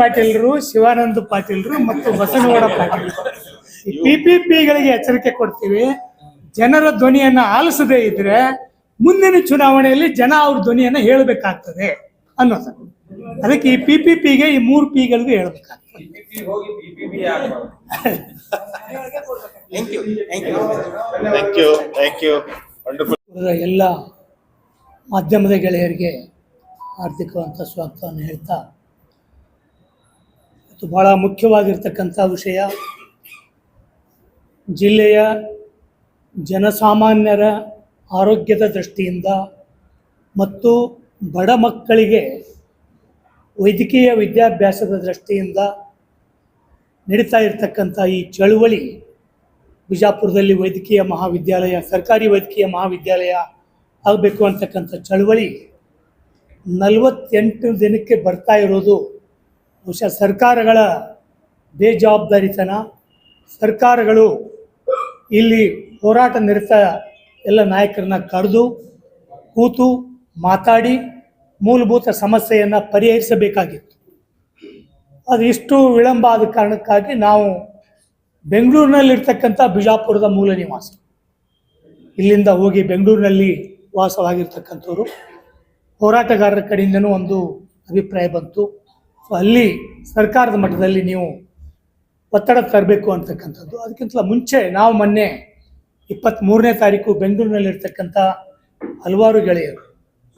ಪಾಟೀಲ್ರು, ಶಿವಾನಂದ ಪಾಟೀಲ್ರು ಮತ್ತು ಬಸನಗೌಡ ಪಾಟೀಲ್ ಈ PPPಗಳಿಗೆ ಎಚ್ಚರಿಕೆ ಕೊಡ್ತೀವಿ. ಜನರ ಧ್ವನಿಯನ್ನ ಆಲಿಸದೇ ಇದ್ರೆ ಮುಂದಿನ ಚುನಾವಣೆಯಲ್ಲಿ ಜನ ಅವ್ರ ಧ್ವನಿಯನ್ನ ಹೇಳಬೇಕಾಗ್ತದೆ ಅನ್ನೋದು. ಅದಕ್ಕೆ ಈ PPPಗೆ ಈ 3 Pಗಳಿಗೂ ಹೇಳಬೇಕಾಗ್ತದೆ. ಎಲ್ಲ ಮಾಧ್ಯಮದ ಗೆಳೆಯರಿಗೆ ಹಾರ್ದಿಕವಾದ ಸ್ವಾಗತವನ್ನು ಹೇಳ್ತಾ, ಇದು ಬಹಳ ಮುಖ್ಯವಾಗಿರ್ತಕ್ಕಂಥ ವಿಷಯ. ಜಿಲ್ಲೆಯ ಜನಸಾಮಾನ್ಯರ ಆರೋಗ್ಯದ ದೃಷ್ಟಿಯಿಂದ ಮತ್ತು ಬಡ ಮಕ್ಕಳಿಗೆ ವೈದ್ಯಕೀಯ ವಿದ್ಯಾಭ್ಯಾಸದ ದೃಷ್ಟಿಯಿಂದ ನಡೀತಾ ಇರತಕ್ಕಂಥ ಈ ಚಳುವಳಿ, ಬಿಜಾಪುರದಲ್ಲಿ ವೈದ್ಯಕೀಯ ಮಹಾವಿದ್ಯಾಲಯ, ಸರ್ಕಾರಿ ವೈದ್ಯಕೀಯ ಮಹಾವಿದ್ಯಾಲಯ ಆಗಬೇಕು ಅಂತಕ್ಕಂಥ ಚಳುವಳಿ 48 ದಿನಕ್ಕೆ ಬರ್ತಾ ಇರೋದು ಬಹುಶಃ ಸರ್ಕಾರಗಳ ಬೇಜವಾಬ್ದಾರಿತನ. ಸರ್ಕಾರಗಳು ಇಲ್ಲಿ ಹೋರಾಟ ನಿರತ ಎಲ್ಲ ನಾಯಕರನ್ನ ಕರೆದು ಕೂತು ಮಾತಾಡಿ ಮೂಲಭೂತ ಸಮಸ್ಯೆಯನ್ನು ಪರಿಹರಿಸಬೇಕಾಗಿತ್ತು. ಅದು ಇಷ್ಟು ವಿಳಂಬ ಆದ ಕಾರಣಕ್ಕಾಗಿ ನಾವು ಬೆಂಗಳೂರಿನಲ್ಲಿರ್ತಕ್ಕಂಥ ಬಿಜಾಪುರದ ಮೂಲ ನಿವಾಸ, ಇಲ್ಲಿಂದ ಹೋಗಿ ಬೆಂಗಳೂರಿನಲ್ಲಿ ವಾಸವಾಗಿರ್ತಕ್ಕಂಥವ್ರು, ಹೋರಾಟಗಾರರ ಕಡೆಯಿಂದನೂ ಒಂದು ಅಭಿಪ್ರಾಯ ಬಂತು. ಸೊ ಅಲ್ಲಿ ಸರ್ಕಾರದ ಮಟ್ಟದಲ್ಲಿ ನೀವು ಒತ್ತಡ ತರಬೇಕು ಅಂತಕ್ಕಂಥದ್ದು. ಅದಕ್ಕಿಂತ ಮುಂಚೆ ನಾವು ಮೊನ್ನೆ 23ನೇ ತಾರೀಕು ಬೆಂಗಳೂರಿನಲ್ಲಿರ್ತಕ್ಕಂಥ ಹಲವಾರು ಗೆಳೆಯರು,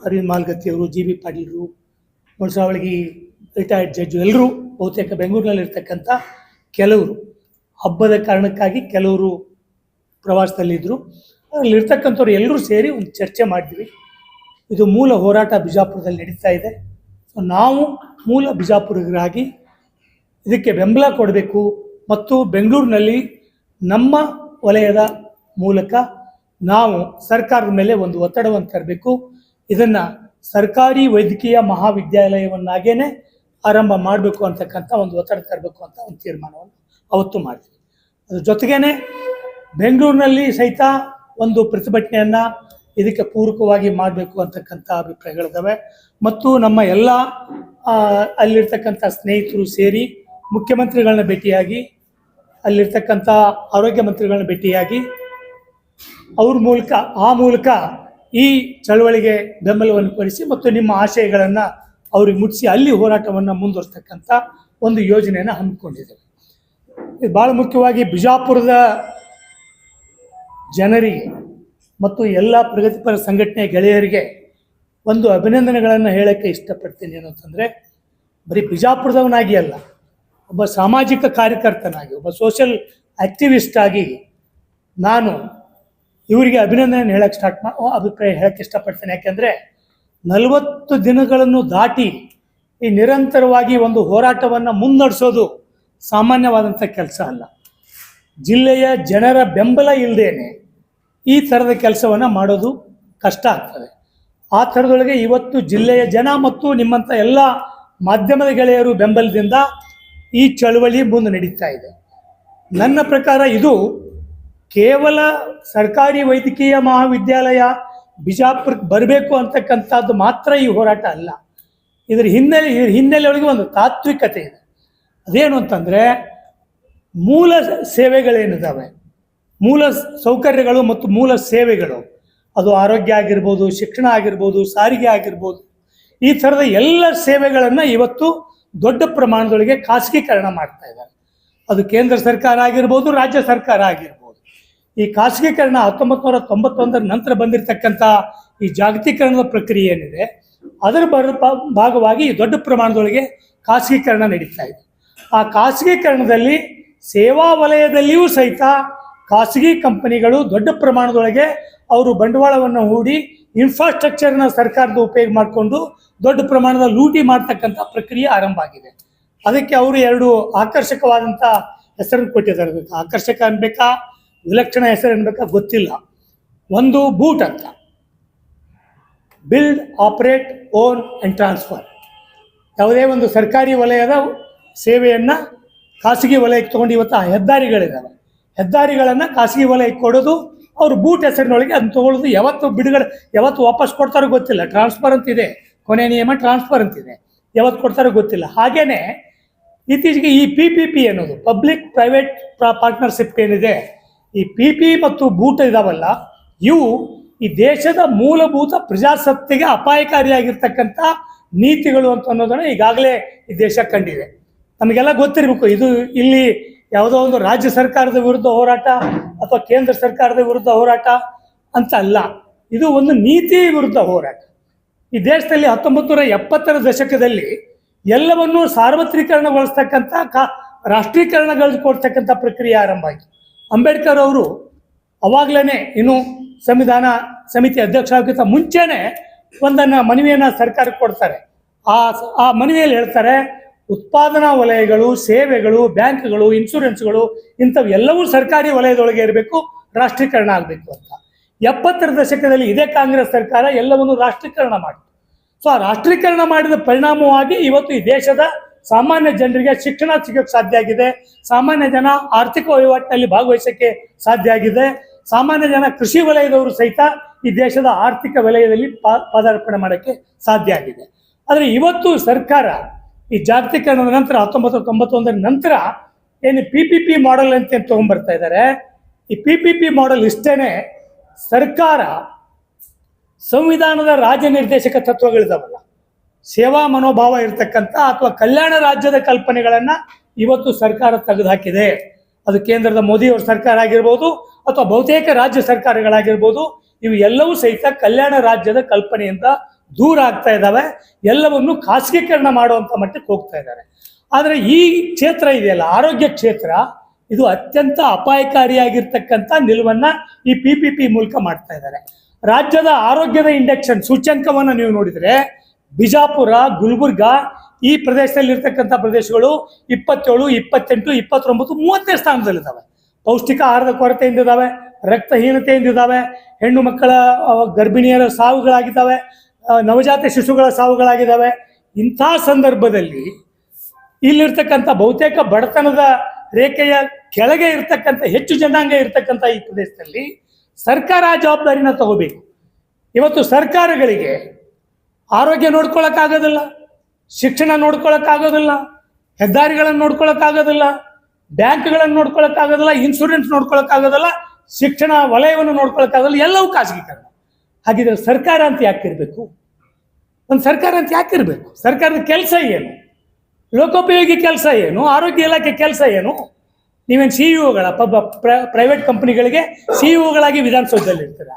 ಅರವಿಂದ್ ಮಾಲ್ಗತ್ತಿಯವರು, GB ಪಾಟೀಲರು, ಮುಳಸಾವಳಗಿ ರಿಟೈರ್ಡ್ ಜಡ್ಜು, ಎಲ್ಲರೂ ಬಹುತೇಕ ಬೆಂಗಳೂರಿನಲ್ಲಿರ್ತಕ್ಕಂಥ ಕೆಲವರು ಹಬ್ಬದ ಕಾರಣಕ್ಕಾಗಿ ಕೆಲವರು ಪ್ರವಾಸದಲ್ಲಿದ್ದರು. ಅಲ್ಲಿರ್ತಕ್ಕಂಥವ್ರು ಎಲ್ಲರೂ ಸೇರಿ ಒಂದು ಚರ್ಚೆ ಮಾಡಿದ್ವಿ. ಇದು ಮೂಲ ಹೋರಾಟ ಬಿಜಾಪುರದಲ್ಲಿ ನಡೀತಾ ಇದೆ. ಸೊ ನಾವು ಮೂಲ ಬಿಜಾಪುರಿಗರಾಗಿ ಇದಕ್ಕೆ ಬೆಂಬಲ ಕೊಡಬೇಕು ಮತ್ತು ಬೆಂಗಳೂರಿನಲ್ಲಿ ನಮ್ಮ ವಲಯದ ಮೂಲಕ ನಾವು ಸರ್ಕಾರದ ಮೇಲೆ ಒಂದು ಒತ್ತಡವನ್ನು ತರಬೇಕು. ಇದನ್ನು ಸರ್ಕಾರಿ ವೈದ್ಯಕೀಯ ಮಹಾವಿದ್ಯಾಲಯವನ್ನಾಗೇ ಆರಂಭ ಮಾಡಬೇಕು ಅಂತಕ್ಕಂಥ ಒಂದು ಒತ್ತಡ ತರಬೇಕು ಅಂತ ಒಂದು ತೀರ್ಮಾನವನ್ನು ಅವತ್ತು ಮಾಡಿದ್ವಿ. ಅದ್ರ ಜೊತೆಗೇ ಬೆಂಗಳೂರಿನಲ್ಲಿ ಸಹಿತ ಒಂದು ಪ್ರತಿಭಟನೆಯನ್ನು ಇದಕ್ಕೆ ಪೂರಕವಾಗಿ ಮಾಡಬೇಕು ಅಂತಕ್ಕಂಥ ಅಭಿಪ್ರಾಯಗಳಿದ್ದಾವೆ. ಮತ್ತು ನಮ್ಮ ಎಲ್ಲ ಅಲ್ಲಿರ್ತಕ್ಕಂಥ ಸ್ನೇಹಿತರು ಸೇರಿ ಮುಖ್ಯಮಂತ್ರಿಗಳನ್ನ ಭೇಟಿಯಾಗಿ, ಅಲ್ಲಿರ್ತಕ್ಕಂಥ ಆರೋಗ್ಯ ಮಂತ್ರಿಗಳನ್ನ ಭೇಟಿಯಾಗಿ ಆ ಮೂಲಕ ಈ ಚಳವಳಿಗೆ ಬೆಂಬಲವನ್ನು ಕೊಡಿಸಿ ಮತ್ತು ನಿಮ್ಮ ಆಶಯಗಳನ್ನು ಅವ್ರಿಗೆ ಮುಟ್ಟಿಸಿ ಅಲ್ಲಿ ಹೋರಾಟವನ್ನು ಮುಂದುವರಿಸ್ತಕ್ಕಂಥ ಒಂದು ಯೋಜನೆಯನ್ನು ಹಮ್ಮಿಕೊಂಡಿದ್ದೇವೆ. ಇದು ಭಾಳ ಮುಖ್ಯವಾಗಿ ಬಿಜಾಪುರದ ಜನರಿಗೆ ಮತ್ತು ಎಲ್ಲ ಪ್ರಗತಿಪರ ಸಂಘಟನೆ ಗೆಳೆಯರಿಗೆ ಒಂದು ಅಭಿನಂದನೆಗಳನ್ನು ಹೇಳೋಕ್ಕೆ ಇಷ್ಟಪಡ್ತೀನಿ. ಏನಂತಂದರೆ, ಬರೀ ಬಿಜಾಪುರದವನಾಗಿ ಅಲ್ಲ, ಒಬ್ಬ ಸಾಮಾಜಿಕ ಕಾರ್ಯಕರ್ತನಾಗಿ, ಒಬ್ಬ ಸೋಷಿಯಲ್ ಆ್ಯಕ್ಟಿವಿಸ್ಟ್ ಆಗಿ ನಾನು ಇವರಿಗೆ ಅಭಿನಂದನೆ ಹೇಳೋಕ್ಕೆ ಅಭಿಪ್ರಾಯ ಹೇಳೋಕ್ಕೆ ಇಷ್ಟಪಡ್ತೇನೆ. ಯಾಕೆಂದರೆ 40 ದಿನಗಳನ್ನು ದಾಟಿ ಈ ನಿರಂತರವಾಗಿ ಒಂದು ಹೋರಾಟವನ್ನು ಮುನ್ನಡೆಸೋದು ಸಾಮಾನ್ಯವಾದಂಥ ಕೆಲಸ ಅಲ್ಲ. ಜಿಲ್ಲೆಯ ಜನರ ಬೆಂಬಲ ಇಲ್ಲದೇನೆ ಈ ಥರದ ಕೆಲಸವನ್ನು ಮಾಡೋದು ಕಷ್ಟ ಆಗ್ತದೆ. ಆ ಥರದೊಳಗೆ ಇವತ್ತು ಜಿಲ್ಲೆಯ ಜನ ಮತ್ತು ನಿಮ್ಮಂಥ ಎಲ್ಲ ಮಾಧ್ಯಮದ ಗೆಳೆಯರು ಬೆಂಬಲದಿಂದ ಈ ಚಳುವಳಿ ಮುಂದೆ ನಡೀತಾ ಇದೆ. ನನ್ನ ಪ್ರಕಾರ ಇದು ಕೇವಲ ಸರ್ಕಾರಿ ವೈದ್ಯಕೀಯ ಮಹಾವಿದ್ಯಾಲಯ ಬಿಜಾಪುರಕ್ಕೆ ಬರಬೇಕು ಅಂತಕ್ಕಂಥದ್ದು ಮಾತ್ರ ಈ ಹೋರಾಟ ಅಲ್ಲ. ಇದರ ಹಿನ್ನೆಲೆಯೊಳಗೆ ಒಂದು ತಾತ್ವಿಕತೆ ಇದೆ. ಅದೇನು ಅಂತಂದರೆ, ಮೂಲ ಸೇವೆಗಳೇನಿದ್ದಾವೆ, ಮೂಲ ಸೌಕರ್ಯಗಳು ಮತ್ತು ಮೂಲ ಸೇವೆಗಳು, ಅದು ಆರೋಗ್ಯ ಆಗಿರ್ಬೋದು, ಶಿಕ್ಷಣ ಆಗಿರ್ಬೋದು, ಸಾರಿಗೆ ಆಗಿರ್ಬೋದು, ಈ ಥರದ ಎಲ್ಲ ಸೇವೆಗಳನ್ನು ಇವತ್ತು ದೊಡ್ಡ ಪ್ರಮಾಣದೊಳಗೆ ಖಾಸಗೀಕರಣ ಮಾಡ್ತಾ ಇದ್ದಾರೆ. ಅದು ಕೇಂದ್ರ ಸರ್ಕಾರ ಆಗಿರ್ಬೋದು, ರಾಜ್ಯ ಸರ್ಕಾರ ಆಗಿರ್ಬೋದು. ಈ ಖಾಸಗೀಕರಣ 1991 ನಂತರ ಬಂದಿರತಕ್ಕಂಥ ಈ ಜಾಗತೀಕರಣದ ಪ್ರಕ್ರಿಯೆ ಏನಿದೆ, ಅದರ ಭಾಗವಾಗಿ ದೊಡ್ಡ ಪ್ರಮಾಣದೊಳಗೆ ಖಾಸಗೀಕರಣ ನಡೀತಾ ಇದೆ. ಆ ಖಾಸಗೀಕರಣದಲ್ಲಿ ಸೇವಾ ವಲಯದಲ್ಲಿಯೂ ಸಹಿತ ಖಾಸಗಿ ಕಂಪನಿಗಳು ದೊಡ್ಡ ಪ್ರಮಾಣದೊಳಗೆ ಅವರು ಬಂಡವಾಳವನ್ನು ಹೂಡಿ ಇನ್ಫ್ರಾಸ್ಟ್ರಕ್ಚರ್ನ ಸರ್ಕಾರದ ಉಪಯೋಗ ಮಾಡಿಕೊಂಡು ದೊಡ್ಡ ಪ್ರಮಾಣದ ಲೂಟಿ ಮಾಡ್ತಕ್ಕಂಥ ಪ್ರಕ್ರಿಯೆ ಆರಂಭ ಆಗಿದೆ. ಅದಕ್ಕೆ ಅವರು 2 ಆಕರ್ಷಕವಾದಂಥ ಹೆಸರನ್ನು ಕೊಟ್ಟಿದ್ದಾರೆ. ಆಕರ್ಷಕ ಅನ್ಬೇಕಾ, ವಿಲಕ್ಷಣ ಹೆಸರು ಅನ್ಬೇಕಾ ಗೊತ್ತಿಲ್ಲ. ಒಂದು ಬೂಟ್ ಅಂತ, build, operate, own and transfer. ಯಾವುದೇ ಒಂದು ಸರ್ಕಾರಿ ವಲಯದ ಸೇವೆಯನ್ನು ಖಾಸಗಿ ವಲಯಕ್ಕೆ ತೊಗೊಂಡು ಇವತ್ತು ಆ ಹೆದ್ದಾರಿಗಳಿದ್ದಾವೆ, ಹೆದ್ದಾರಿಗಳನ್ನು ಖಾಸಗಿ ವಲಯಕ್ಕೆ ಕೊಡೋದು, ಅವರು ಬೂಟ್ ಹೆಸರಿನೊಳಗೆ ಅದನ್ನು ತೊಗೊಳ್ಳೋದು. ಯಾವತ್ತು ವಾಪಸ್ ಕೊಡ್ತಾರೋ ಗೊತ್ತಿಲ್ಲ. ಟ್ರಾನ್ಸ್ಫರ್ ಅಂತಿದೆ, ಕೊನೆ ನಿಯಮ ಟ್ರಾನ್ಸ್ಫರ್ ಅಂತಿದೆ, ಯಾವತ್ತು ಕೊಡ್ತಾರೋ ಗೊತ್ತಿಲ್ಲ. ಹಾಗೆಯೇ ಇತ್ತೀಚೆಗೆ ಈ PPP ಅನ್ನೋದು ಪಬ್ಲಿಕ್ ಪ್ರೈವೇಟ್ ಪಾರ್ಟ್ನರ್ಶಿಪ್ ಏನಿದೆ, ಈ PP ಮತ್ತು ಬೂಟ ಇದಾವಲ್ಲ, ಇವು ಈ ದೇಶದ ಮೂಲಭೂತ ಪ್ರಜಾಸತ್ತೆಗೆ ಅಪಾಯಕಾರಿಯಾಗಿರ್ತಕ್ಕಂಥ ನೀತಿಗಳು ಅಂತ ಅನ್ನೋದನ್ನ ಈಗಾಗಲೇ ಈ ದೇಶ ಕಂಡಿದೆ. ನಮಗೆಲ್ಲ ಗೊತ್ತಿರಬೇಕು, ಇದು ಇಲ್ಲಿ ಯಾವುದೋ ಒಂದು ರಾಜ್ಯ ಸರ್ಕಾರದ ವಿರುದ್ಧ ಹೋರಾಟ ಅಥವಾ ಕೇಂದ್ರ ಸರ್ಕಾರದ ವಿರುದ್ಧ ಹೋರಾಟ ಅಂತ ಅಲ್ಲ, ಇದು ಒಂದು ನೀತಿ ವಿರುದ್ಧ ಹೋರಾಟ. ಈ ದೇಶದಲ್ಲಿ 1970ರ ದಶಕದಲ್ಲಿ ಎಲ್ಲವನ್ನೂ ಸಾರ್ವತ್ರೀಕರಣಗೊಳಿಸ್ತಕ್ಕಂಥ ರಾಷ್ಟ್ರೀಕರಣಗೊಳಿಸ್ಕೊಡ್ತಕ್ಕಂಥ ಪ್ರಕ್ರಿಯೆ ಆರಂಭ ಆಯಿತು. ಅಂಬೇಡ್ಕರ್ ಅವರು ಅವಾಗಲೇ ಇನ್ನು ಸಂವಿಧಾನ ಸಮಿತಿ ಅಧ್ಯಕ್ಷ ಆಗೋಕ್ಕಿಂತ ಮುಂಚೆನೆ ಒಂದನ್ನು ಮನವಿಯನ್ನು ಸರ್ಕಾರಕ್ಕೆ ಕೊಡ್ತಾರೆ. ಆ ಮನವಿಯಲ್ಲಿ ಹೇಳ್ತಾರೆ, ಉತ್ಪಾದನಾ ವಲಯಗಳು, ಸೇವೆಗಳು, ಬ್ಯಾಂಕ್ಗಳು, ಇನ್ಶೂರೆನ್ಸ್ಗಳು ಇಂಥವೆಲ್ಲವೂ ಸರ್ಕಾರಿ ವಲಯದೊಳಗೆ ಇರಬೇಕು, ರಾಷ್ಟ್ರೀಕರಣ ಆಗಬೇಕು ಅಂತ. 70ರ ದಶಕದಲ್ಲಿ ಇದೇ ಕಾಂಗ್ರೆಸ್ ಸರ್ಕಾರ ಎಲ್ಲವನ್ನು ರಾಷ್ಟ್ರೀಕರಣ ಮಾಡಿತು. ಸೊ ಆ ರಾಷ್ಟ್ರೀಕರಣ ಮಾಡಿದ ಪರಿಣಾಮವಾಗಿ ಇವತ್ತು ಈ ದೇಶದ ಸಾಮಾನ್ಯ ಜನರಿಗೆ ಶಿಕ್ಷಣ ಸಿಗೋಕ್ಕೆ ಸಾಧ್ಯ ಆಗಿದೆ, ಸಾಮಾನ್ಯ ಜನ ಆರ್ಥಿಕ ವಹಿವಾಟಿನಲ್ಲಿ ಭಾಗವಹಿಸೋಕ್ಕೆ ಸಾಧ್ಯ ಆಗಿದೆ, ಸಾಮಾನ್ಯ ಜನ ಕೃಷಿ ವಲಯದವರು ಸಹಿತ ಈ ದೇಶದ ಆರ್ಥಿಕ ವಲಯದಲ್ಲಿ ಪಾದಾರ್ಪಣೆ ಮಾಡೋಕ್ಕೆ ಸಾಧ್ಯ ಆಗಿದೆ. ಆದರೆ ಇವತ್ತು ಸರ್ಕಾರ ಈ ಜಾಗತೀಕರಣದ ನಂತರ 1991ರ ನಂತರ ಏನು PPP ಮಾಡೆಲ್ ಅಂತ ತೊಗೊಂಡ್ಬರ್ತಾ ಇದ್ದಾರೆ. ಈ PPP ಮಾಡೆಲ್ ಇಷ್ಟೇನೆ, ಸರ್ಕಾರ ಸಂವಿಧಾನದ ರಾಜ್ಯನಿರ್ದೇಶಕ ತತ್ವಗಳಿದಾವಲ್ಲ, ಸೇವಾ ಮನೋಭಾವ ಇರತಕ್ಕಂಥ ಅಥವಾ ಕಲ್ಯಾಣ ರಾಜ್ಯದ ಕಲ್ಪನೆಗಳನ್ನು ಇವತ್ತು ಸರ್ಕಾರ ತೆಗೆದುಹಾಕಿದೆ. ಅದು ಕೇಂದ್ರದ ಮೋದಿಯವರ ಸರ್ಕಾರ ಆಗಿರ್ಬೋದು ಅಥವಾ ಬಹುತೇಕ ರಾಜ್ಯ ಸರ್ಕಾರಗಳಾಗಿರ್ಬೋದು, ಇವು ಎಲ್ಲವೂ ಸಹಿತ ಕಲ್ಯಾಣ ರಾಜ್ಯದ ಕಲ್ಪನೆಯಿಂದ ದೂರ ಆಗ್ತಾ ಇದ್ದಾವೆ, ಎಲ್ಲವನ್ನು ಖಾಸಗೀಕರಣ ಮಾಡುವಂಥ ಮಟ್ಟಕ್ಕೆ ಹೋಗ್ತಾ ಇದ್ದಾರೆ. ಆದರೆ ಈ ಕ್ಷೇತ್ರ ಇದೆಯಲ್ಲ, ಆರೋಗ್ಯ ಕ್ಷೇತ್ರ, ಇದು ಅತ್ಯಂತ ಅಪಾಯಕಾರಿಯಾಗಿರ್ತಕ್ಕಂಥ ನಿಲುವನ್ನು ಈ PPP ಮೂಲಕ ಮಾಡ್ತಾ ಇದ್ದಾರೆ. ರಾಜ್ಯದ ಆರೋಗ್ಯದ ಇಂಡೆಕ್ಸ್ ಸೂಚ್ಯಂಕವನ್ನು ನೀವು ನೋಡಿದರೆ ಬಿಜಾಪುರ, ಗುಲ್ಬರ್ಗ ಈ ಪ್ರದೇಶದಲ್ಲಿ ಇರ್ತಕ್ಕಂಥ ಪ್ರದೇಶಗಳು 27, 28, 29, 30ನೇ ಸ್ಥಾನದಲ್ಲಿದ್ದಾವೆ. ಪೌಷ್ಟಿಕ ಆಹಾರದ ಕೊರತೆಯಿಂದ ಇದ್ದಾವೆ, ರಕ್ತಹೀನತೆಯಿಂದ ಇದ್ದಾವೆ, ಹೆಣ್ಣು ಮಕ್ಕಳ ಗರ್ಭಿಣಿಯರ ಸಾವುಗಳಾಗಿದ್ದಾವೆ, ನವಜಾತ ಶಿಶುಗಳ ಸಾವುಗಳಾಗಿದ್ದಾವೆ. ಇಂಥ ಸಂದರ್ಭದಲ್ಲಿ ಇಲ್ಲಿರ್ತಕ್ಕಂಥ ಬಹುತೇಕ ಬಡತನದ ರೇಖೆಯ ಕೆಳಗೆ ಇರ್ತಕ್ಕಂಥ ಹೆಚ್ಚು ಜನಾಂಗ ಇರ್ತಕ್ಕಂಥ ಈ ಪ್ರದೇಶದಲ್ಲಿ ಸರ್ಕಾರ ಜವಾಬ್ದಾರಿನ ತಗೋಬೇಕು. ಇವತ್ತು ಸರ್ಕಾರಗಳಿಗೆ ಆರೋಗ್ಯ ನೋಡ್ಕೊಳ್ಳೋಕ್ಕಾಗೋದಿಲ್ಲ, ಶಿಕ್ಷಣ ನೋಡ್ಕೊಳ್ಳೋಕ್ಕಾಗೋದಿಲ್ಲ, ಹೆದ್ದಾರಿಗಳನ್ನು ನೋಡ್ಕೊಳ್ಳೋಕ್ಕಾಗೋದಿಲ್ಲ, ಬ್ಯಾಂಕ್ಗಳನ್ನು ನೋಡ್ಕೊಳ್ಳೋಕ್ಕಾಗೋದಿಲ್ಲ, ಇನ್ಶೂರೆನ್ಸ್ ನೋಡ್ಕೊಳ್ಳೋಕ್ಕಾಗೋದಿಲ್ಲ, ಶಿಕ್ಷಣ ವಲಯವನ್ನು ನೋಡ್ಕೊಳ್ಳೋಕ್ಕಾಗೋದಿಲ್ಲ, ಎಲ್ಲವೂ ಖಾಸಗೀಕರಣ. ಹಾಗಿದ್ರೆ ಸರ್ಕಾರ ಅಂತ ಯಾಕಿರಬೇಕು? ಒಂದು ಸರ್ಕಾರ ಅಂತ ಯಾಕಿರಬೇಕು? ಸರ್ಕಾರದ ಕೆಲಸ ಏನು? ಲೋಕೋಪಯೋಗಿ ಕೆಲಸ ಏನು? ಆರೋಗ್ಯ ಇಲಾಖೆ ಕೆಲಸ ಏನು? ನೀವೇನು CEO ಪ್ರೈವೇಟ್ ಕಂಪನಿಗಳಿಗೆ CEO ವಿಧಾನಸೌಧದಲ್ಲಿ ಇರ್ತೀರ.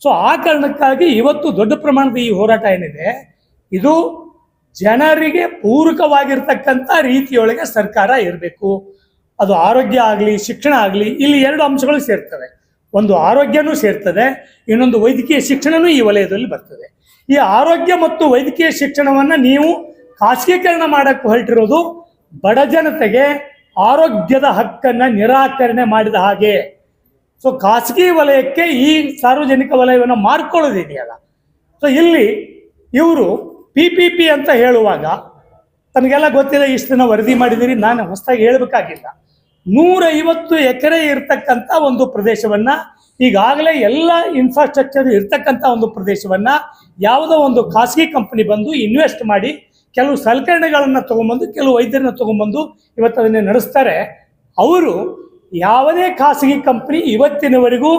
ಸೊ ಆ ಕಾರಣಕ್ಕಾಗಿ ಇವತ್ತು ದೊಡ್ಡ ಪ್ರಮಾಣದ ಈ ಹೋರಾಟ ಏನಿದೆ, ಇದು ಜನರಿಗೆ ಪೂರಕವಾಗಿರ್ತಕ್ಕಂಥ ರೀತಿಯೊಳಗೆ ಸರ್ಕಾರ ಇರಬೇಕು. ಅದು ಆರೋಗ್ಯ ಆಗಲಿ, ಶಿಕ್ಷಣ ಆಗಲಿ, ಇಲ್ಲಿ 2 ಅಂಶಗಳು ಸೇರ್ತವೆ. ಒಂದು ಆರೋಗ್ಯನೂ ಸೇರ್ತದೆ, ಇನ್ನೊಂದು ವೈದ್ಯಕೀಯ ಶಿಕ್ಷಣನೂ ಈ ವಲಯದಲ್ಲಿ ಬರ್ತದೆ. ಈ ಆರೋಗ್ಯ ಮತ್ತು ವೈದ್ಯಕೀಯ ಶಿಕ್ಷಣವನ್ನು ನೀವು ಖಾಸಗೀಕರಣ ಮಾಡಕ್ಕೆ ಹೊರಟಿರೋದು ಬಡ ಜನತೆಗೆ ಆರೋಗ್ಯದ ಹಕ್ಕನ್ನು ನಿರಾಕರಣೆ ಮಾಡಿದ ಹಾಗೆ. ಸೊ ಖಾಸಗಿ ವಲಯಕ್ಕೆ ಈ ಸಾರ್ವಜನಿಕ ವಲಯವನ್ನು ಮಾರ್ಕೊಳ್ಳೋದಿದೆಯಲ್ಲ, ಸೊ ಇಲ್ಲಿ ಇವರು PPP ಅಂತ ಹೇಳುವಾಗ ತಮಗೆಲ್ಲ ಗೊತ್ತಿಲ್ಲ, ಇಷ್ಟು ದಿನ ವರದಿ ಮಾಡಿದ್ದೀರಿ, ನಾನು ಹೊಸದಾಗಿ ಹೇಳಬೇಕಾಗಿಲ್ಲ. 150 ಎಕರೆ ಇರ್ತಕ್ಕಂಥ ಒಂದು ಪ್ರದೇಶವನ್ನು, ಈಗಾಗಲೇ ಎಲ್ಲ ಇನ್ಫ್ರಾಸ್ಟ್ರಕ್ಚರ್ ಇರ್ತಕ್ಕಂಥ ಒಂದು ಪ್ರದೇಶವನ್ನು ಯಾವುದೋ ಒಂದು ಖಾಸಗಿ ಕಂಪನಿ ಬಂದು ಇನ್ವೆಸ್ಟ್ ಮಾಡಿ ಕೆಲವು ಸಲಕರಣೆಗಳನ್ನು ತೊಗೊಂಬಂದು, ಕೆಲವು ವೈದ್ಯರನ್ನ ತೊಗೊಂಬಂದು ಇವತ್ತು ಅದನ್ನೇ ನಡೆಸ್ತಾರೆ. ಅವರು ಯಾವುದೇ ಖಾಸಗಿ ಕಂಪನಿ ಇವತ್ತಿನವರೆಗೂ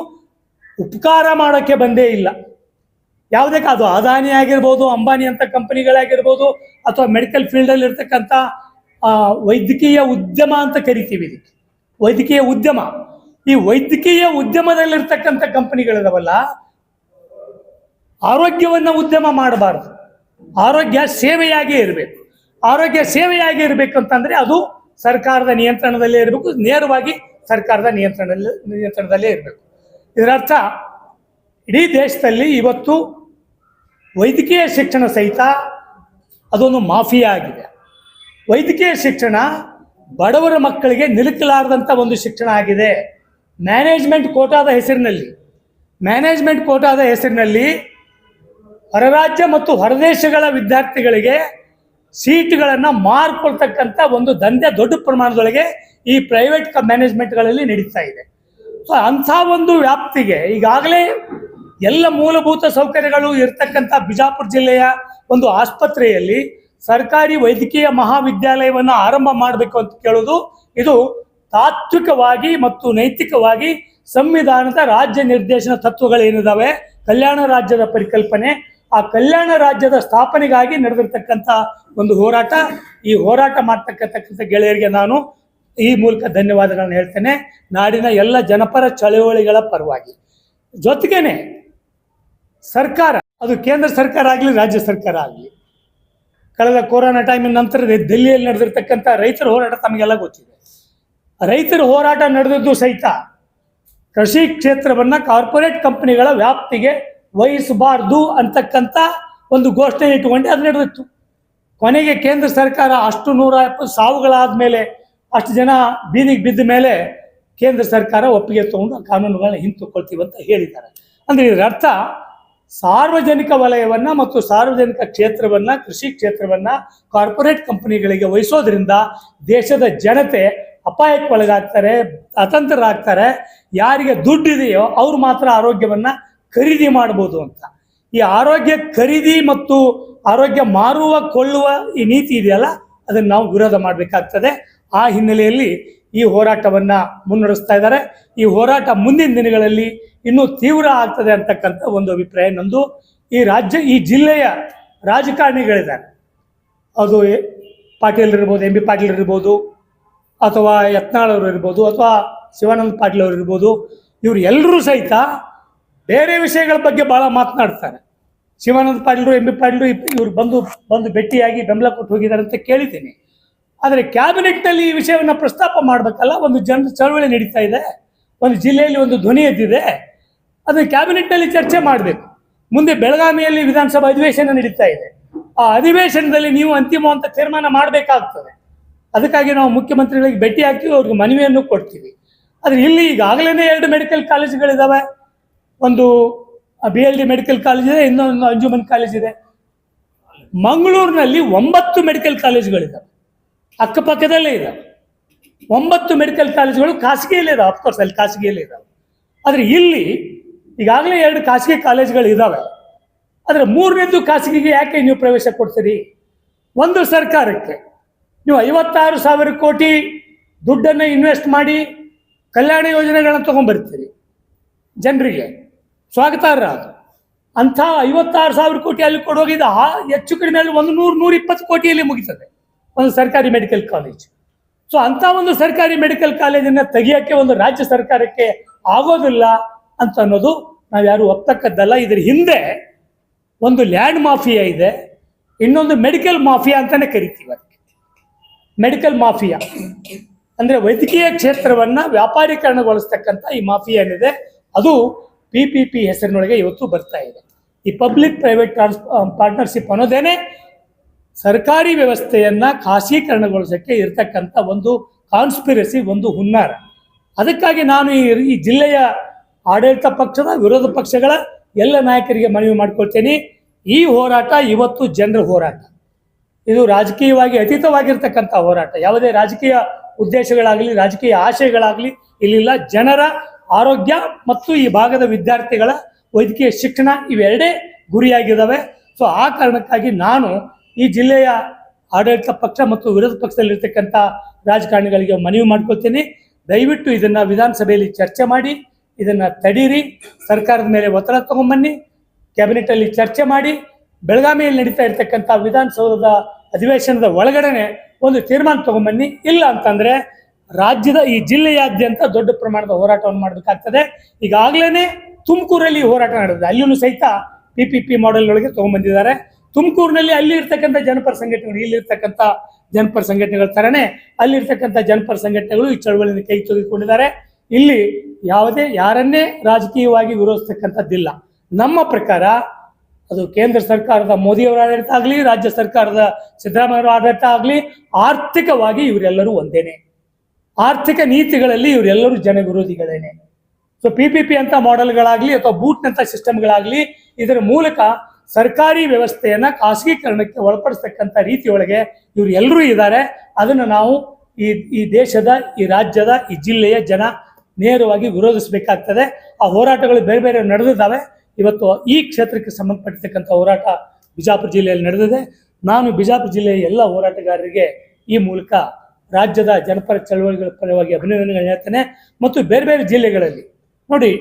ಉಪಕಾರ ಮಾಡೋಕ್ಕೆ ಬಂದೇ ಇಲ್ಲ. ಯಾವುದೇ ಅದು ಅದಾನಿ ಆಗಿರ್ಬೋದು, ಅಂಬಾನಿ ಅಂತ ಕಂಪನಿಗಳಾಗಿರ್ಬೋದು, ಅಥವಾ ಮೆಡಿಕಲ್ ಫೀಲ್ಡಲ್ಲಿ ಇರ್ತಕ್ಕಂಥ ವೈದ್ಯಕೀಯ ಉದ್ಯಮ ಅಂತ ಕರಿತೀವಿ ಇದಕ್ಕೆ, ವೈದ್ಯಕೀಯ ಉದ್ಯಮ. ಈ ವೈದ್ಯಕೀಯ ಉದ್ಯಮದಲ್ಲಿರ್ತಕ್ಕಂಥ ಕಂಪನಿಗಳಿದಾವಲ್ಲ, ಆರೋಗ್ಯವನ್ನು ಉದ್ಯಮ ಮಾಡಬಾರ್ದು, ಆರೋಗ್ಯ ಸೇವೆಯಾಗೇ ಇರಬೇಕು. ಆರೋಗ್ಯ ಸೇವೆಯಾಗಿ ಇರಬೇಕು ಅಂತಂದರೆ ಅದು ಸರ್ಕಾರದ ನಿಯಂತ್ರಣದಲ್ಲೇ ಇರಬೇಕು, ನೇರವಾಗಿ ಸರ್ಕಾರದ ನಿಯಂತ್ರಣದಲ್ಲೇ ಇರಬೇಕು. ಇದರರ್ಥ ಇಡೀ ದೇಶದಲ್ಲಿ ಇವತ್ತು ವೈದ್ಯಕೀಯ ಶಿಕ್ಷಣ ಸಹಿತ ಅದೊಂದು ಮಾಫಿಯಾ ಆಗಿದೆ. ವೈದ್ಯಕೀಯ ಶಿಕ್ಷಣ ಬಡವರ ಮಕ್ಕಳಿಗೆ ನಿಲುಕಲಾರದಂಥ ಒಂದು ಶಿಕ್ಷಣ ಆಗಿದೆ. ಮ್ಯಾನೇಜ್ಮೆಂಟ್ ಕೋಟಾದ ಹೆಸರಿನಲ್ಲಿ ಹೊರರಾಜ್ಯ ಮತ್ತು ಹೊರದೇಶಗಳ ವಿದ್ಯಾರ್ಥಿಗಳಿಗೆ ಸೀಟ್ಗಳನ್ನು ಮಾರ್ಕೊಳ್ತಕ್ಕಂಥ ಒಂದು ದಂಧೆ ದೊಡ್ಡ ಪ್ರಮಾಣದೊಳಗೆ ಈ ಪ್ರೈವೇಟ್ ಮ್ಯಾನೇಜ್ಮೆಂಟ್ಗಳಲ್ಲಿ ನಡೀತಾ ಇದೆ. ಸೊ ಅಂಥ ಒಂದು ವ್ಯಾಪ್ತಿಗೆ ಈಗಾಗಲೇ ಎಲ್ಲ ಮೂಲಭೂತ ಸೌಕರ್ಯಗಳು ಇರ್ತಕ್ಕಂಥ ಬಿಜಾಪುರ ಜಿಲ್ಲೆಯ ಒಂದು ಆಸ್ಪತ್ರೆಯಲ್ಲಿ ಸರ್ಕಾರಿ ವೈದ್ಯಕೀಯ ಮಹಾವಿದ್ಯಾಲಯವನ್ನು ಆರಂಭ ಮಾಡಬೇಕು ಅಂತ ಕೇಳೋದು ಇದು ತಾತ್ವಿಕವಾಗಿ ಮತ್ತು ನೈತಿಕವಾಗಿ ಸಂವಿಧಾನದ ರಾಜ್ಯ ನಿರ್ದೇಶನ ತತ್ವಗಳೇನಿದಾವೆ, ಕಲ್ಯಾಣ ರಾಜ್ಯದ ಪರಿಕಲ್ಪನೆ, ಆ ಕಲ್ಯಾಣ ರಾಜ್ಯದ ಸ್ಥಾಪನೆಗಾಗಿ ನಡೆದಿರ್ತಕ್ಕಂಥ ಒಂದು ಹೋರಾಟ. ಈ ಹೋರಾಟ ಮಾಡ್ತಕ್ಕಂಥ ಗೆಳೆಯರಿಗೆ ನಾನು ಈ ಮೂಲಕ ಧನ್ಯವಾದಗಳನ್ನು ಹೇಳ್ತೇನೆ, ನಾಡಿನ ಎಲ್ಲ ಜನಪರ ಚಳವಳಿಗಳ ಪರವಾಗಿ. ಜೊತೆಗೇನೆ ಸರ್ಕಾರ, ಅದು ಕೇಂದ್ರ ಸರ್ಕಾರ ಆಗಲಿ ರಾಜ್ಯ ಸರ್ಕಾರ ಆಗಲಿ, ಕಳೆದ ಕೊರೋನಾ ಟೈಮಿನ ನಂತರ ದಿಲ್ಲಿಯಲ್ಲಿ ನಡೆದಿರ್ತಕ್ಕಂಥ ರೈತರ ಹೋರಾಟ ತಮಗೆಲ್ಲ ಗೊತ್ತಿದೆ. ರೈತರ ಹೋರಾಟ ನಡೆದಿದ್ದು ಸಹಿತ ಕೃಷಿ ಕ್ಷೇತ್ರವನ್ನು ಕಾರ್ಪೊರೇಟ್ ಕಂಪನಿಗಳ ವ್ಯಾಪ್ತಿಗೆ ವಹಿಸಬಾರ್ದು ಅಂತಕ್ಕಂಥ ಒಂದು ಘೋಷಣೆ ಇಟ್ಟುಕೊಂಡು ಅದು ನಡೆದಿತ್ತು. ಕೊನೆಗೆ ಕೇಂದ್ರ ಸರ್ಕಾರ ಅಷ್ಟು 170 ಸಾವುಗಳಾದ ಮೇಲೆ, ಅಷ್ಟು ಜನ ಬೀದಿಗೆ ಬಿದ್ದ ಮೇಲೆ ಕೇಂದ್ರ ಸರ್ಕಾರ ಒಪ್ಪಿಗೆ ತಗೊಂಡು ಕಾನೂನುಗಳನ್ನ ಹಿಂತುಕೊಳ್ತೀವಿ ಅಂತ ಹೇಳಿದ್ದಾರೆ. ಅಂದರೆ ಇದರ ಅರ್ಥ ಸಾರ್ವಜನಿಕ ವಲಯವನ್ನು ಮತ್ತು ಸಾರ್ವಜನಿಕ ಕ್ಷೇತ್ರವನ್ನು, ಕೃಷಿ ಕ್ಷೇತ್ರವನ್ನು ಕಾರ್ಪೊರೇಟ್ ಕಂಪನಿಗಳಿಗೆ ವಹಿಸೋದ್ರಿಂದ ದೇಶದ ಜನತೆ ಅಪಾಯಕ್ಕೆ ಒಳಗಾಗ್ತಾರೆ, ಅತಂತ್ರರಾಗ್ತಾರೆ. ಯಾರಿಗೆ ದುಡ್ಡಿದೆಯೋ ಅವ್ರು ಮಾತ್ರ ಆರೋಗ್ಯವನ್ನು ಖರೀದಿ ಮಾಡ್ಬೋದು ಅಂತ. ಈ ಆರೋಗ್ಯ ಖರೀದಿ ಮತ್ತು ಆರೋಗ್ಯ ಮಾರುವ ಕೊಳ್ಳುವ ಈ ನೀತಿ ಇದೆಯಲ್ಲ, ಅದನ್ನು ನಾವು ವಿರೋಧ ಮಾಡಬೇಕಾಗ್ತದೆ. ಆ ಹಿನ್ನೆಲೆಯಲ್ಲಿ ಈ ಹೋರಾಟವನ್ನು ಮುನ್ನಡೆಸ್ತಾ ಇದ್ದಾರೆ. ಈ ಹೋರಾಟ ಮುಂದಿನ ದಿನಗಳಲ್ಲಿ ಇನ್ನೂ ತೀವ್ರ ಆಗ್ತದೆ ಅಂತಕ್ಕಂಥ ಒಂದು ಅಭಿಪ್ರಾಯ ನಂದು. ಈ ಜಿಲ್ಲೆಯ ರಾಜಕಾರಣಿಗಳಿದ್ದಾರೆ, ಅದು ಪಾಟೀಲ್ ಇರ್ಬೋದು, ಎಂ ಬಿ ಪಾಟೀಲ್ ಇರ್ಬೋದು, ಅಥವಾ ಯತ್ನಾಳ್ ಅವರು ಇರ್ಬೋದು, ಅಥವಾ ಶಿವಾನಂದ ಪಾಟೀಲ್ ಅವರು ಇರ್ಬೋದು, ಇವರು ಎಲ್ಲರೂ ಸಹಿತ ಬೇರೆ ವಿಷಯಗಳ ಬಗ್ಗೆ ಭಾಳ ಮಾತನಾಡ್ತಾರೆ. ಶಿವಾನಂದ ಪಾಟೀಲರು, ಎಂ ಬಿ ಪಾಟೀಲರು ಇವರು ಬಂದು ಭೇಟಿಯಾಗಿ ಬೆಂಬಲ ಕೊಟ್ಟು ಹೋಗಿದ್ದಾರೆ ಅಂತ ಕೇಳಿದ್ದೀನಿ. ಆದರೆ ಕ್ಯಾಬಿನೆಟ್ನಲ್ಲಿ ಈ ವಿಷಯವನ್ನು ಪ್ರಸ್ತಾಪ ಮಾಡಬೇಕಲ್ಲ. ಒಂದು ಜನರ ಚಳವಳಿ ನಡೀತಾ ಇದೆ, ಒಂದು ಜಿಲ್ಲೆಯಲ್ಲಿ ಒಂದು ಧ್ವನಿ ಎದ್ದಿದೆ, ಅದನ್ನು ಕ್ಯಾಬಿನೆಟ್ನಲ್ಲಿ ಚರ್ಚೆ ಮಾಡಬೇಕು. ಮುಂದೆ ಬೆಳಗಾವಿಯಲ್ಲಿ ವಿಧಾನಸಭಾ ಅಧಿವೇಶನ ನಡೀತಾ ಇದೆ. ಆ ಅಧಿವೇಶನದಲ್ಲಿ ನೀವು ಅಂತಿಮವಂತ ತೀರ್ಮಾನ ಮಾಡಬೇಕಾಗ್ತದೆ. ಅದಕ್ಕಾಗಿ ನಾವು ಮುಖ್ಯಮಂತ್ರಿಗಳಿಗೆ ಭೇಟಿ ಆಗ್ತೀವಿ, ಅವ್ರಿಗೆ ಮನವಿಯನ್ನು ಕೊಡ್ತೀವಿ. ಆದರೆ ಇಲ್ಲಿ ಈಗಾಗಲೇ 2 ಮೆಡಿಕಲ್ ಕಾಲೇಜುಗಳಿದ್ದಾವೆ. ಒಂದು BLD ಮೆಡಿಕಲ್ ಕಾಲೇಜ್ ಇದೆ, ಇನ್ನೊಂದು ಅಂಜುಮನ್ ಕಾಲೇಜ್ ಇದೆ. ಮಂಗಳೂರಿನಲ್ಲಿ 9 ಮೆಡಿಕಲ್ ಕಾಲೇಜುಗಳಿದ್ದಾವೆ, ಅಕ್ಕಪಕ್ಕದಲ್ಲೇ ಇದ್ದಾವೆ. 9 ಮೆಡಿಕಲ್ ಕಾಲೇಜುಗಳು ಖಾಸಗಿಯಲ್ಲೇ ಇದಾವೆ. ಅಫ್ಕೋರ್ಸ್ ಅಲ್ಲಿ ಖಾಸಗಿಯಲ್ಲೇ ಇದ್ದಾವೆ. ಆದರೆ ಇಲ್ಲಿ ಈಗಾಗಲೇ 2 ಖಾಸಗಿ ಕಾಲೇಜುಗಳು ಇದ್ದಾವೆ. ಆದರೆ 3ನೇದು ಖಾಸಗಿಗೆ ಯಾಕೆ ನೀವು ಪ್ರವೇಶ ಕೊಡ್ತೀರಿ? ಒಂದು ಸರ್ಕಾರಕ್ಕೆ ನೀವು 56,000 ಕೋಟಿ ದುಡ್ಡನ್ನು ಇನ್ವೆಸ್ಟ್ ಮಾಡಿ ಕಲ್ಯಾಣ ಯೋಜನೆಗಳನ್ನು ತೊಗೊಂಡ್ಬರ್ತೀರಿ, ಜನರಿಗೆ ಸ್ವಾಗತಾರ್ಹ. ಅದು ಅಂಥ 56,000 ಕೋಟಿ ಅಲ್ಲಿ ಕೊಡೋಗಿದ್ದ ಹೆಚ್ಚು ಕಡಿಮೆ ಅಲ್ಲಿ 100-120 ಕೋಟಿಯಲ್ಲಿ ಮುಗಿತದೆ ಒಂದು ಸರ್ಕಾರಿ ಮೆಡಿಕಲ್ ಕಾಲೇಜ್. ಸೊ ಅಂಥ ಒಂದು ಸರ್ಕಾರಿ ಮೆಡಿಕಲ್ ಕಾಲೇಜನ್ನು ತೆಗಿಯೋಕ್ಕೆ ಒಂದು ರಾಜ್ಯ ಸರ್ಕಾರಕ್ಕೆ ಆಗೋದಿಲ್ಲ ಅಂತ ಅನ್ನೋದು ನಾವು ಯಾರು ಒಪ್ತಕ್ಕದ್ದಲ್ಲ. ಇದರ ಹಿಂದೆ ಒಂದು ಲ್ಯಾಂಡ್ ಮಾಫಿಯಾ ಇದೆ, ಇನ್ನೊಂದು ಮೆಡಿಕಲ್ ಮಾಫಿಯಾ ಅಂತಾನೆ ಕರಿತೀವಿ. ಅದಕ್ಕೆ ಮೆಡಿಕಲ್ ಮಾಫಿಯಾ ಅಂದರೆ ವೈದ್ಯಕೀಯ ಕ್ಷೇತ್ರವನ್ನು ವ್ಯಾಪಾರೀಕರಣಗೊಳಿಸ್ತಕ್ಕಂಥ ಈ ಮಾಫಿಯಾ ಏನಿದೆ, ಅದು PPP ಹೆಸರಿನೊಳಗೆ ಇವತ್ತು ಬರ್ತಾ ಇದೆ. ಈ ಪಬ್ಲಿಕ್ ಪ್ರೈವೇಟ್ ಪಾರ್ಟ್ನರ್ಶಿಪ್ ಅನ್ನೋದೇನೆ ಸರ್ಕಾರಿ ವ್ಯವಸ್ಥೆಯನ್ನು ಖಾಸಗೀಕರಣಗೊಳಿಸೋಕ್ಕೆ ಇರತಕ್ಕಂಥ ಒಂದು ಕಾನ್ಸ್ಪಿರಸಿ, ಒಂದು ಹುನ್ನಾರ. ಅದಕ್ಕಾಗಿ ನಾನು ಈ ಜಿಲ್ಲೆಯ ಆಡಳಿತ ಪಕ್ಷದ, ವಿರೋಧ ಪಕ್ಷಗಳ ಎಲ್ಲ ನಾಯಕರಿಗೆ ಮನವಿ ಮಾಡ್ಕೊಳ್ತೇನೆ. ಈ ಹೋರಾಟ ಇವತ್ತು ಜನರ ಹೋರಾಟ, ಇದು ರಾಜಕೀಯವಾಗಿ ಅತೀತವಾಗಿರ್ತಕ್ಕಂಥ ಹೋರಾಟ. ಯಾವುದೇ ರಾಜಕೀಯ ಉದ್ದೇಶಗಳಾಗಲಿ, ರಾಜಕೀಯ ಆಶಯಗಳಾಗಲಿ ಇಲ್ಲಿಲ್ಲ. ಜನರ ಆರೋಗ್ಯ ಮತ್ತು ಈ ಭಾಗದ ವಿದ್ಯಾರ್ಥಿಗಳ ವೈದ್ಯಕೀಯ ಶಿಕ್ಷಣ ಇವೆರಡೇ ಗುರಿಯಾಗಿದ್ದಾವೆ. ಸೊ ಆ ಕಾರಣಕ್ಕಾಗಿ ನಾನು ಈ ಜಿಲ್ಲೆಯ ಆಡಳಿತ ಪಕ್ಷ ಮತ್ತು ವಿರೋಧ ಪಕ್ಷದಲ್ಲಿರ್ತಕ್ಕಂಥ ರಾಜಕಾರಣಿಗಳಿಗೆ ಮನವಿ ಮಾಡ್ಕೊಳ್ತೀನಿ, ದಯವಿಟ್ಟು ಇದನ್ನು ವಿಧಾನಸಭೆಯಲ್ಲಿ ಚರ್ಚೆ ಮಾಡಿ, ಇದನ್ನು ತಡೀರಿ, ಸರ್ಕಾರದ ಮೇಲೆ ಒತ್ತಡ ತಗೊಂಬನ್ನಿ, ಕ್ಯಾಬಿನೆಟಲ್ಲಿ ಚರ್ಚೆ ಮಾಡಿ, ಬೆಳಗಾವಿಯಲ್ಲಿ ನಡೀತಾ ಇರ್ತಕ್ಕಂಥ ವಿಧಾನಸೌಧದ ಅಧಿವೇಶನದ ಒಳಗಡೆ ಒಂದು ತೀರ್ಮಾನ ತಗೊಂಬನ್ನಿ. ಇಲ್ಲ ಅಂತಂದರೆ ರಾಜ್ಯದ ಈ ಜಿಲ್ಲೆಯಾದ್ಯಂತ ದೊಡ್ಡ ಪ್ರಮಾಣದ ಹೋರಾಟವನ್ನು ಮಾಡಬೇಕಾಗ್ತದೆ. ಈಗಾಗಲೇ ತುಮಕೂರಲ್ಲಿ ಹೋರಾಟ ನಡೆದಿದೆ, ಅಲ್ಲಿಯೂ ಸಹಿತ PPP ಮಾಡೆಲ್ ಒಳಗೆ ತೊಗೊಂಡ್ಬಂದಿದ್ದಾರೆ. ತುಮಕೂರಿನಲ್ಲಿ ಅಲ್ಲಿ ಇರ್ತಕ್ಕಂಥ ಜನಪರ ಸಂಘಟನೆಗಳು, ಇಲ್ಲಿರ್ತಕ್ಕಂಥ ಜನಪರ ಸಂಘಟನೆಗಳ ಥರನೇ ಅಲ್ಲಿರ್ತಕ್ಕಂಥ ಜನಪರ ಸಂಘಟನೆಗಳು ಈ ಚಳವಳಿಯನ್ನು ಕೈ ತೆಗೆದುಕೊಂಡಿದ್ದಾರೆ. ಇಲ್ಲಿ ಯಾರನ್ನೇ ರಾಜಕೀಯವಾಗಿ ವಿರೋಧಿಸ್ತಕ್ಕಂಥದ್ದಿಲ್ಲ. ನಮ್ಮ ಪ್ರಕಾರ ಅದು ಕೇಂದ್ರ ಸರ್ಕಾರದ ಮೋದಿಯವರ ಆಡಳಿತ ಆಗಲಿ, ರಾಜ್ಯ ಸರ್ಕಾರದ ಸಿದ್ದರಾಮಯ್ಯವರ ಆಡಳಿತ ಆಗಲಿ, ಆರ್ಥಿಕವಾಗಿ ಇವರೆಲ್ಲರೂ ಒಂದೇನೆ. ಆರ್ಥಿಕ ನೀತಿಗಳಲ್ಲಿ ಇವರೆಲ್ಲರೂ ಜನ ವಿರೋಧಿಗಳೇನೆ. ಸೊ PPP ಅಂತ ಮಾಡೆಲ್ಗಳಾಗಲಿ ಅಥವಾ ಬೂಟ್ನಂಥ ಸಿಸ್ಟಮ್ಗಳಾಗಲಿ, ಇದರ ಮೂಲಕ ಸರ್ಕಾರಿ ವ್ಯವಸ್ಥೆಯನ್ನು ಖಾಸಗೀಕರಣಕ್ಕೆ ಒಳಪಡಿಸ್ತಕ್ಕಂಥ ರೀತಿಯೊಳಗೆ ಇವರು ಎಲ್ಲರೂ ಇದ್ದಾರೆ. ಅದನ್ನು ನಾವು ಈ ದೇಶದ, ಈ ರಾಜ್ಯದ, ಈ ಜಿಲ್ಲೆಯ ಜನ ನೇರವಾಗಿ ವಿರೋಧಿಸಬೇಕಾಗ್ತದೆ. ಆ ಹೋರಾಟಗಳು ಬೇರೆ ಬೇರೆ ನಡೆದಿದ್ದಾವೆ. ಇವತ್ತು ಈ ಕ್ಷೇತ್ರಕ್ಕೆ ಸಂಬಂಧಪಟ್ಟಿರ್ತಕ್ಕಂಥ ಹೋರಾಟ ಬಿಜಾಪುರ ಜಿಲ್ಲೆಯಲ್ಲಿ ನಡೆದಿದೆ. ನಾನು ಬಿಜಾಪುರ ಜಿಲ್ಲೆಯ ಎಲ್ಲ ಹೋರಾಟಗಾರರಿಗೆ ಈ ಮೂಲಕ ರಾಜ್ಯದ ಜನಪರ ಚಳವಳಿಗಳ ಪರವಾಗಿ ಅಭಿನಂದನೆಗಳನ್ನು ಹೇಳ್ತೇನೆ. ಮತ್ತು ಬೇರೆ ಬೇರೆ ಜಿಲ್ಲೆಗಳಲ್ಲಿ ನೋಡಿ